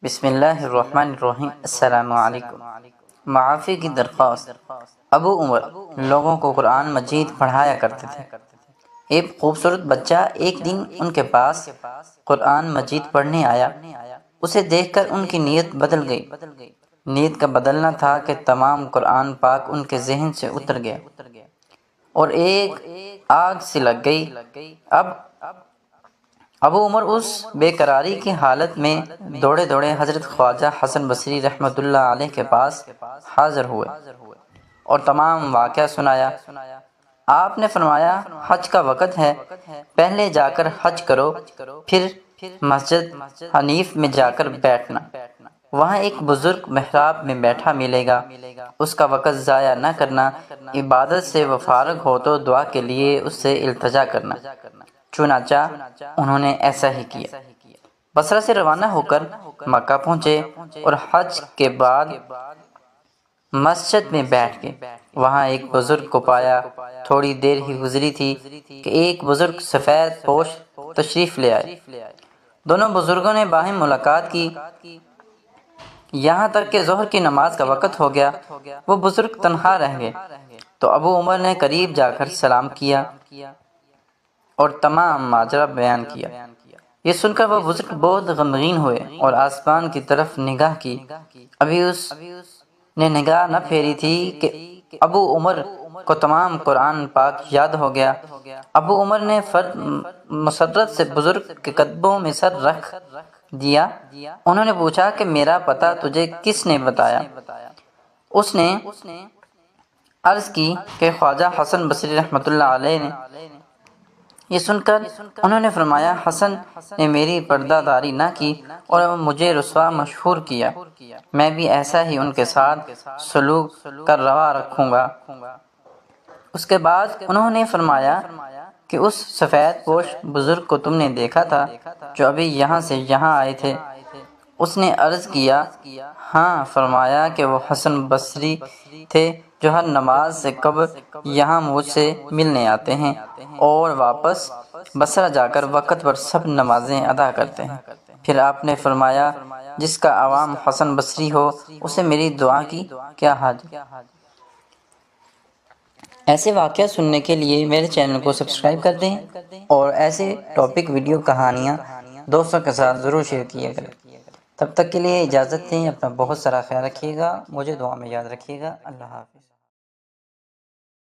بسم اللہ الرحمن الرحیم۔ السلام علیکم۔ معافی کی درخواست۔ ابو عمر لوگوں کو قرآن مجید پڑھایا کرتے تھے۔ ایک خوبصورت بچہ ایک دن ان کے پاس قرآن مجید پڑھنے آیا۔ اسے دیکھ کر ان کی نیت بدل گئی۔ نیت کا بدلنا تھا کہ تمام قرآن پاک ان کے ذہن سے اتر گیا اور ایک آگ سے لگ گئی۔ ابو عمر اس بے قراری کی حالت میں دوڑے دوڑے حضرت خواجہ حسن بصری رحمۃ اللہ علیہ کے پاس حاضر ہوئے اور تمام واقعہ سنایا۔ آپ نے فرمایا، حج کا وقت ہے، پہلے جا کر حج کرو، پھر مسجد حنیف میں جا کر بیٹھنا، وہاں ایک بزرگ محراب میں بیٹھا ملے گا، اس کا وقت ضائع نہ کرنا، عبادت سے وہ فارغ ہو تو دعا کے لیے اس سے التجا کرنا۔ چنانچہ انہوں نے ایسا ہی کیا۔ بصرہ سے روانہ ہو کر مکہ پہنچے اور حج کے بعد مسجد میں بیٹھ گئے۔ وہاں ایک بزرگ کو پایا۔ تھوڑی دیر ہی گزری تھی کہ ایک بزرگ سفید پوش تشریف لے آئے۔ دونوں بزرگوں نے باہم ملاقات کی، یہاں تک کہ ظہر کی نماز کا وقت ہو گیا۔ وہ بزرگ تنہا رہ گئے تو ابو عمر نے قریب جا کر سلام کیا اور تمام ماجرا بیان کیا۔ یہ سن کر وہ بزرگ بہت غمگین ہوئے اور آسمان کی طرف نگاہ کی۔ ابھی اس نے نگاہ نہ پھیری تھی کہ ابو عمر کو تمام قرآن پاک یاد ہو گیا۔ ابو عمر نے مسرت سے بزرگ کے قدموں میں سر رکھ دیا۔ انہوں نے پوچھا کہ میرا پتہ تجھے کس نے بتایا؟ اس نے عرض کی کہ خواجہ حسن بصری رحمۃ اللہ علیہ نے۔ یہ سن کر انہوں نے فرمایا، حسن نے میری پردہ داری نہ کی اور مجھے رسوا مشہور کیا، میں بھی ایسا ہی ان کے ساتھ سلوک کر روا رکھوں گا۔ اس کے بعد انہوں نے فرمایا کہ اس سفید پوش بزرگ کو تم نے دیکھا تھا جو ابھی یہاں سے یہاں آئے تھے؟ اس نے عرض کیا، ہاں۔ فرمایا کہ وہ حسن بصری تھے جو ہر نماز سے قبل یہاں مجھ سے ملنے آتے ہیں اور واپس بصرہ جا کر وقت پر سب نمازیں ادا کرتے ہیں۔ پھر آپ نے فرمایا، جس کا عوام حسن بصری ہو اسے میری دعا کی کیا حاجت؟ ایسے واقعہ سننے کے لیے میرے چینل کو سبسکرائب کر دیں اور ایسے ٹاپک ویڈیو کہانیاں دوستوں کے ساتھ ضرور شیئر کیا کریں۔ تب تک کے لیے اجازت دیں، اپنا بہت سارا خیال رکھیے گا، مجھے دعا میں یاد رکھیے گا۔ اللہ حافظ۔